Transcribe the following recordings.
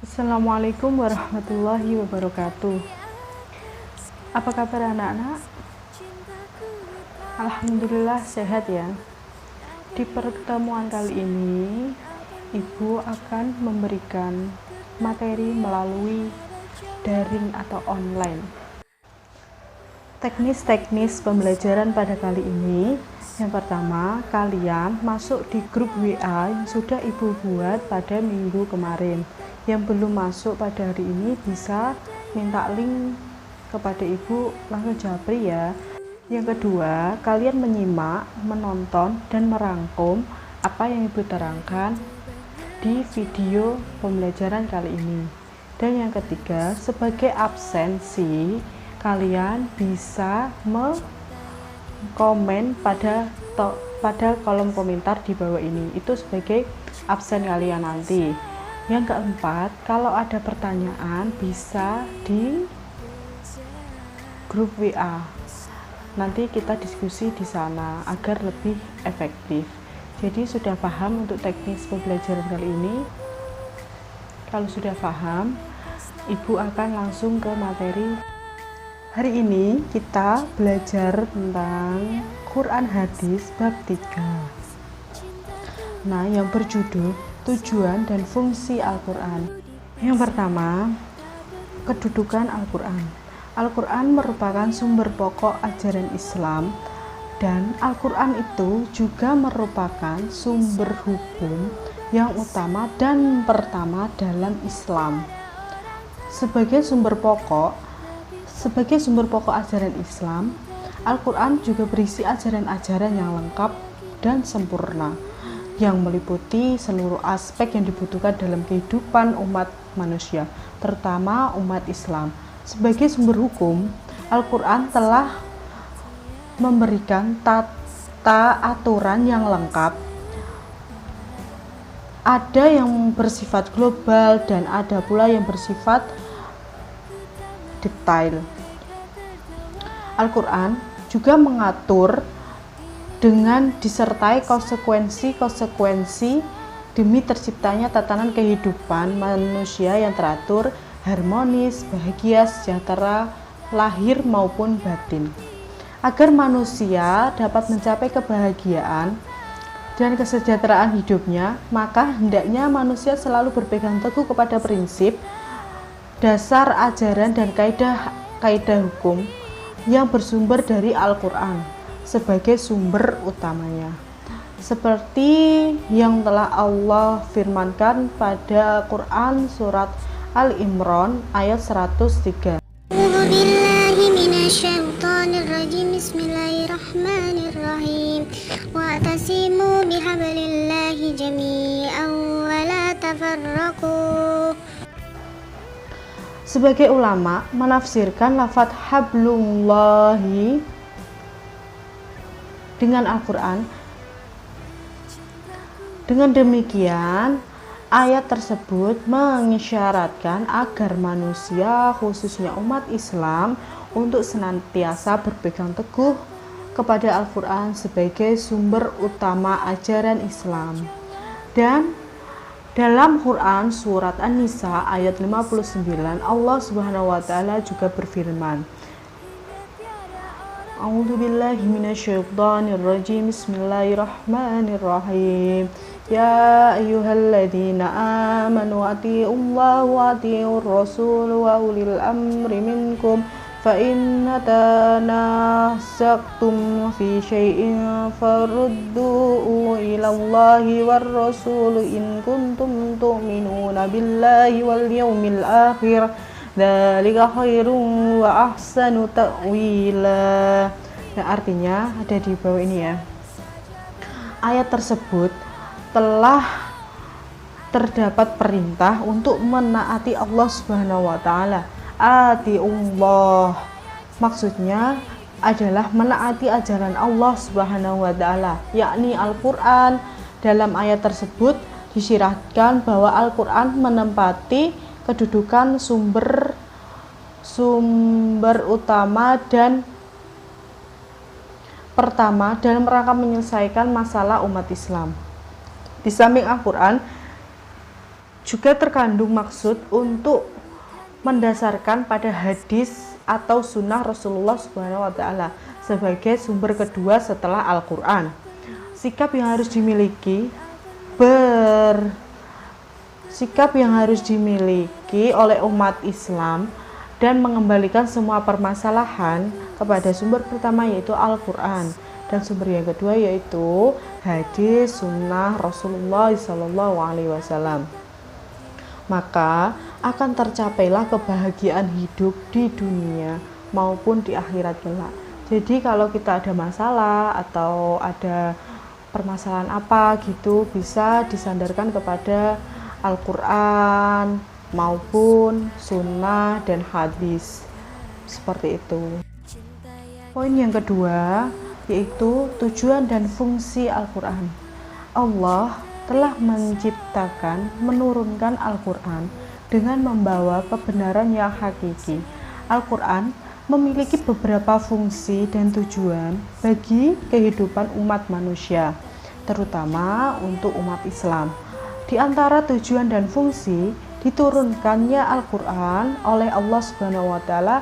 Assalamualaikum warahmatullahi wabarakatuh. Apa kabar anak-anak? Alhamdulillah sehat ya. Di pertemuan kali ini, Ibu akan memberikan materi melalui daring atau online. Teknis-teknis pembelajaran pada kali ini, yang pertama, kalian masuk di grup WA yang sudah Ibu buat pada minggu kemarin. Yang belum masuk pada hari ini bisa minta link kepada Ibu langsung japri ya. Yang kedua, kalian menyimak, menonton, dan merangkum apa yang Ibu terangkan di video pembelajaran kali ini. Dan yang ketiga, sebagai absensi, kalian bisa komen pada kolom komentar di bawah ini. Itu sebagai absen kalian nanti. Yang keempat, kalau ada pertanyaan bisa di grup WA. Nanti kita diskusi di sana agar lebih efektif. Jadi sudah paham untuk teknis pembelajaran kali ini? Kalau sudah paham, Ibu akan langsung ke materi. Hari ini kita belajar tentang Quran Hadis bab 3. Nah, yang berjudul tujuan dan fungsi Al-Quran. Yang pertama, kedudukan Al-Quran. Al-Quran merupakan sumber pokok ajaran Islam, dan Al-Quran itu juga merupakan sumber hukum yang utama dan pertama dalam Islam. Sebagai sumber pokok ajaran Islam, Al-Quran juga berisi ajaran-ajaran yang lengkap dan sempurna, yang meliputi seluruh aspek yang dibutuhkan dalam kehidupan umat manusia, terutama umat Islam. Sebagai sumber hukum, Al-Quran telah memberikan tata aturan yang lengkap. Ada yang bersifat global dan ada pula yang bersifat detail. Al-Quran juga mengatur dengan disertai konsekuensi demi terciptanya tatanan kehidupan manusia yang teratur, harmonis, bahagia, sejahtera, lahir maupun batin. Agar manusia dapat mencapai kebahagiaan dan kesejahteraan hidupnya, maka hendaknya manusia selalu berpegang teguh kepada prinsip, dasar ajaran dan kaidah hukum yang bersumber dari Al-Quran sebagai sumber utamanya, seperti yang telah Allah firmankan pada Quran surat Al-Imran ayat 103. Bismillahirrahmanirrahim. Wa'tasimu bihablillahi jami'an wa la tafarraqu. Sebagai ulama menafsirkan lafaz hablullahi dengan Al-Quran. Dengan demikian, ayat tersebut mengisyaratkan agar manusia, khususnya umat Islam, untuk senantiasa berpegang teguh kepada Al-Quran sebagai sumber utama ajaran Islam. Dan dalam Quran surat An-Nisa ayat 59, Allah Subhanahu wa taala juga berfirman, A'udzubillahi minasyaitonirrajim. Bismillahirrahmanirrahim. Ya ayyuhalladzina amanu atti'ullaha wa atti'ur rasul wa ulil amri minkum fa in tanaza'tum fi syai'in farudduhu ilallahi war rasul in kuntum tu'minuna billahi wal yawmil akhir. Dzalika khairun wa ahsanu ta'wila. Nah, artinya ada di bawah ini ya. Ayat tersebut telah terdapat perintah untuk menaati Allah Subhanahu wa taala. Atiullah maksudnya adalah menaati ajaran Allah Subhanahu wa taala, yakni Al-Qur'an. Dalam ayat tersebut disyaratkan bahwa Al-Qur'an menempati kedudukan sumber utama dan pertama dalam rangka menyelesaikan masalah umat Islam. Di samping Al-Quran, juga terkandung maksud untuk mendasarkan pada hadis atau sunnah Rasulullah Subhanahu wa Ta'ala sebagai sumber kedua setelah Al-Quran. Sikap yang harus dimiliki oleh umat Islam dan mengembalikan semua permasalahan kepada sumber pertama, yaitu Al-Quran, dan sumber yang kedua yaitu hadis sunnah Rasulullah SAW. Maka akan tercapailah kebahagiaan hidup di dunia maupun di akhirat kelak. Jadi kalau kita ada masalah atau ada permasalahan apa gitu, bisa disandarkan kepada Al-Quran maupun sunnah dan hadis, seperti itu. Poin yang kedua yaitu tujuan dan fungsi Al-Quran. Allah telah menurunkan Al-Quran dengan membawa kebenaran yang hakiki. Al-Quran memiliki beberapa fungsi dan tujuan bagi kehidupan umat manusia, terutama untuk umat Islam. Di antara tujuan dan fungsi diturunkannya Al-Quran oleh Allah Subhanahu wa Ta'ala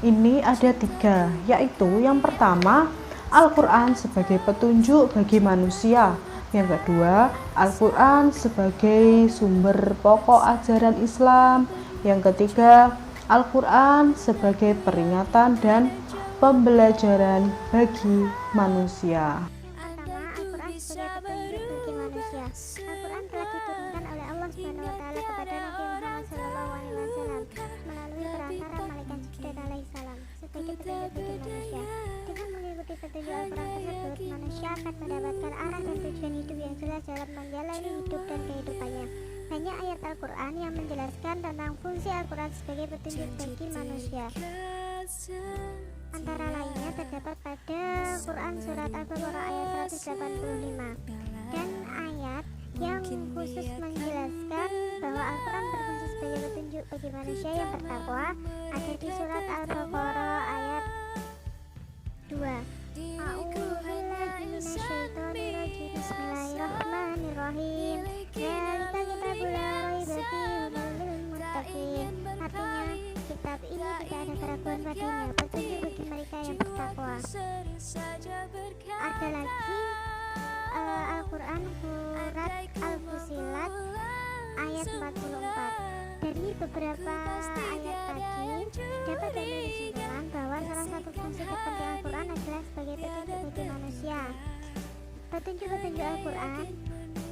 ini ada 3, yaitu yang pertama, Al-Quran sebagai petunjuk bagi manusia. Yang kedua, Al-Quran sebagai sumber pokok ajaran Islam. Yang ketiga, Al-Quran sebagai peringatan dan pembelajaran bagi manusia. Pertama, Al-Quran sebagai petunjuk bagi manusia. Al-Quran telah diturunkan oleh Allah Subhanahu wa Ta'ala kepada Nabi Muhammad SAW melalui perantara malaikat Jibril alaihissalam sebagai petunjuk bagi manusia. Dengan mengikuti petunjuk Al-Quran tersebut, manusia akan mendapatkan arah dan tujuan hidup yang jelas dalam menjalani hidup dan kehidupannya. Banyak ayat Al-Quran yang menjelaskan tentang fungsi Al-Quran sebagai petunjuk bagi manusia. Antara lainnya terdapat pada Quran Surat Al-Baqarah ayat 185 dan ayat yang khusus menjelaskan bahwa Al-Quran berfungsi sebagai petunjuk bagi manusia yang bertakwa ada di Surat Al-Baqarah ayat 2. Bismillahirrahmanirrahim. Dzalika kitabul la raiba fihi hudal lil muttaqin. Artinya, kitab ini tidak ada keraguan padanya, petunjuk bagi mereka yang bertakwa. Ada lagi Al-Quran Surat Al-Fussilat ayat 44. Dari beberapa ayat tadi dapat disimpulkan bahwa salah satu fungsi terpenting Al-Quran adalah sebagai petunjuk bagi manusia. Petunjuk-petunjuk Al-Quran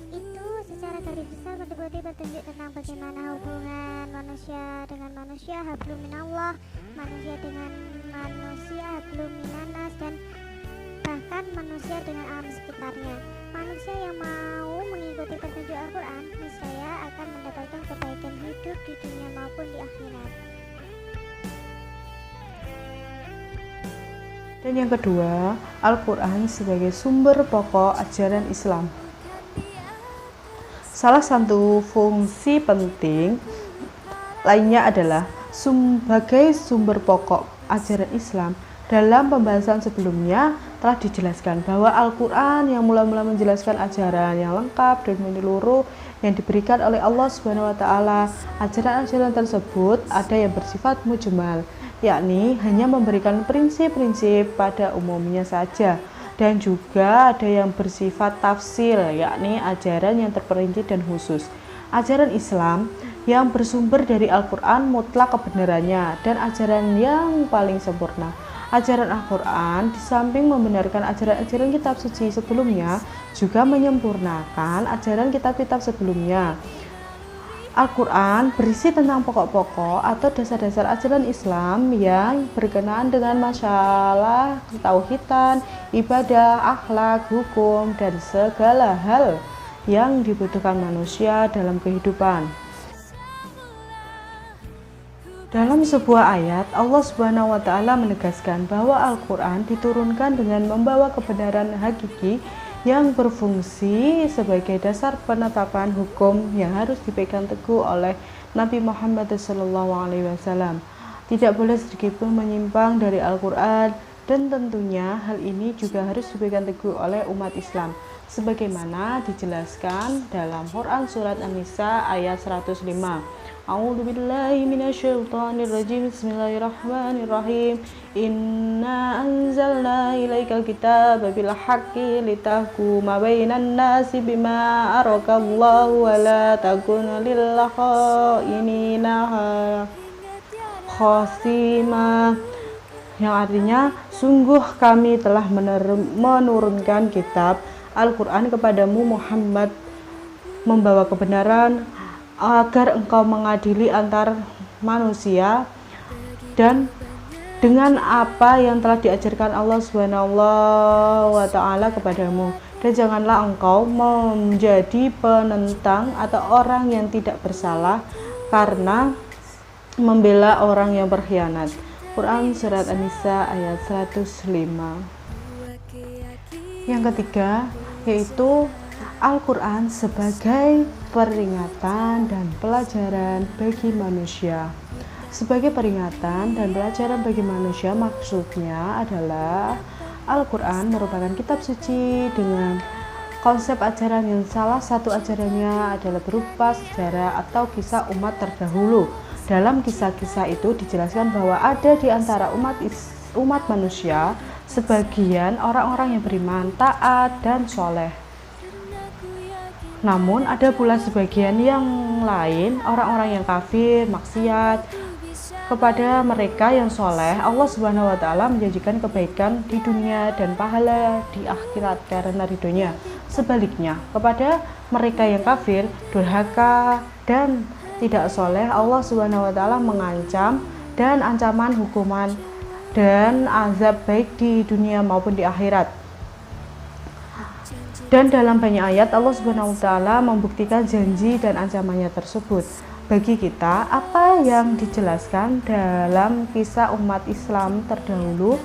itu secara garis besar meliputi petunjuk tentang bagaimana hubungan manusia dengan manusia, hablum minallah, manusia dengan manusia, hablum minannas, dan bahkan manusia dengan alam sekitarnya. Manusia yang mau mengikuti petunjuk Al-Quran niscaya akan mendapatkan kebaikan hidup di dunia maupun di akhirat. Dan yang kedua, Al-Quran sebagai sumber pokok ajaran Islam. Salah satu fungsi penting lainnya adalah sebagai sumber pokok ajaran Islam. Dalam pembahasan sebelumnya telah dijelaskan bahwa Al-Quran yang mula-mula menjelaskan ajaran yang lengkap dan menyeluruh yang diberikan oleh Allah Subhanahu wa Ta'ala. Ajaran-ajaran tersebut ada yang bersifat mujmal, yakni hanya memberikan prinsip-prinsip pada umumnya saja, dan juga ada yang bersifat tafsil, yakni ajaran yang terperinci dan khusus. Ajaran Islam yang bersumber dari Al-Quran mutlak kebenarannya dan ajaran yang paling sempurna. Ajaran Al-Quran di samping membenarkan ajaran-ajaran kitab suci sebelumnya juga menyempurnakan ajaran kitab-kitab sebelumnya. Al-Quran berisi tentang pokok-pokok atau dasar-dasar ajaran Islam yang berkenaan dengan masalah ketauhidan, ibadah, akhlak, hukum, dan segala hal yang dibutuhkan manusia dalam kehidupan. Dalam sebuah ayat, Allah Subhanahu wa Ta'ala menegaskan bahwa Al-Quran diturunkan dengan membawa kebenaran hakiki yang berfungsi sebagai dasar penetapan hukum yang harus dipegang teguh oleh Nabi Muhammad SAW. Tidak boleh sedikitpun menyimpang dari Al-Quran, dan tentunya hal ini juga harus dipegang teguh oleh umat Islam. sebagaimana dijelaskan dalam Quran surat An-Nisa ayat 105. A'udzu billahi minasyaitonir rajim. Bismillahirrahmanirrahim. Inna anzalna ilaikal kitaba bil haqqi litahkuma bainan nasi bima arakallahu wa la takuna lil khainina khasima, yang artinya sungguh kami telah menurunkan kitab Al-Quran kepadamu Muhammad membawa kebenaran agar engkau mengadili antar manusia dan dengan apa yang telah diajarkan Allah Subhanahu wa Ta'ala kepadamu, dan janganlah engkau menjadi penentang atau orang yang tidak bersalah karena membela orang yang berkhianat. Quran surat An-Nisa ayat 105. Yang ketiga yaitu Al-Quran sebagai peringatan dan pelajaran bagi manusia. Sebagai peringatan dan pelajaran bagi manusia, maksudnya adalah Al-Quran merupakan kitab suci dengan konsep ajaran yang salah satu ajarannya adalah berupa sejarah atau kisah umat terdahulu. Dalam kisah-kisah itu dijelaskan bahwa ada di antara umat manusia sebagian orang-orang yang beriman, taat, dan soleh. Namun ada pula sebagian yang lain, orang-orang yang kafir, maksiat. Kepada mereka yang soleh, Allah Subhanahu wa Ta'ala menjanjikan kebaikan di dunia dan pahala di akhirat karena ridhonya. Sebaliknya, kepada mereka yang kafir, durhaka, dan tidak soleh, Allah Subhanahu wa Ta'ala mengancam dan ancaman hukuman dan azab baik di dunia maupun di akhirat. Dan dalam banyak ayat Allah Subhanahu wa Ta'ala membuktikan janji dan ancamannya tersebut. Bagi kita, apa yang dijelaskan dalam kisah umat Islam terdahulu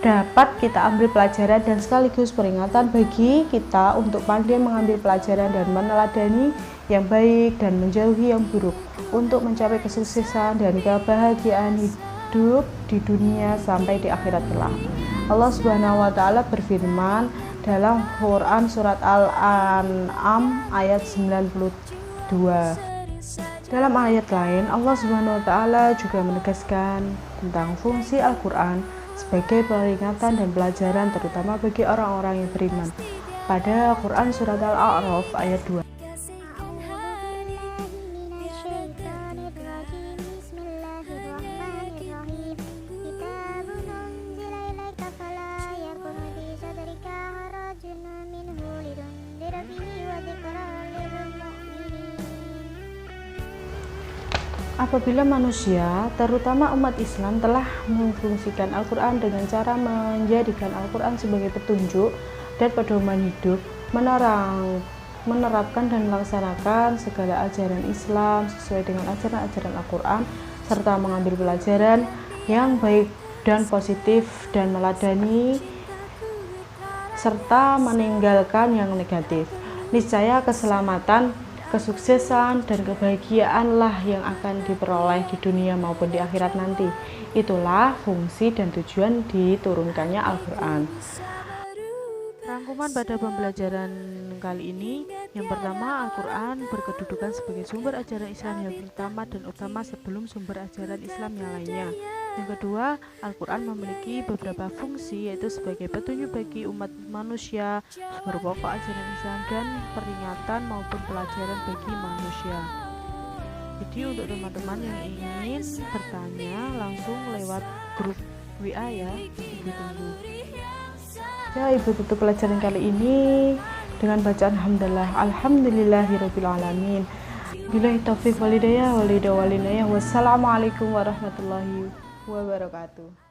dapat kita ambil pelajaran dan sekaligus peringatan bagi kita untuk pandai mengambil pelajaran dan meneladani yang baik dan menjauhi yang buruk untuk mencapai kesuksesan dan kebahagiaan hidup di dunia sampai di akhirat kelak. Allah Subhanahu wa Ta'ala berfirman dalam Quran surat Al-An'am ayat 92. Dalam ayat lain, Allah Subhanahu wa Ta'ala juga menegaskan tentang fungsi Al-Quran sebagai peringatan dan pelajaran terutama bagi orang-orang yang beriman. Pada Quran surat Al-A'raf ayat 2. Apabila manusia, terutama umat Islam, telah memfungsikan Al-Quran dengan cara menjadikan Al-Quran sebagai petunjuk dan pedoman hidup, menerapkan dan melaksanakan segala ajaran Islam sesuai dengan ajaran-ajaran Al-Quran, serta mengambil pelajaran yang baik dan positif dan meladani serta meninggalkan yang negatif, niscaya keselamatan, kesuksesan, dan kebahagiaanlah yang akan diperoleh di dunia maupun di akhirat nanti. Itulah fungsi dan tujuan diturunkannya Al-Quran. Rangkuman pada pembelajaran kali ini, yang pertama, Al-Quran berkedudukan sebagai sumber ajaran Islam yang pertama dan utama sebelum sumber ajaran Islam yang lainnya. Yang kedua, Al-Quran memiliki beberapa fungsi, yaitu sebagai petunjuk bagi umat manusia, sumber pokok ajaran Islam, dan peringatan maupun pelajaran bagi manusia. Jadi untuk teman-teman yang ingin bertanya langsung lewat grup WA ya, Ibu tunggu. Ya, Ibu tutup pelajaran kali ini dengan bacaan Alhamdulillahirabbil alamin. Billahi taufiq walhidayah. Wassalamualaikum warahmatullahi wabarakatuh.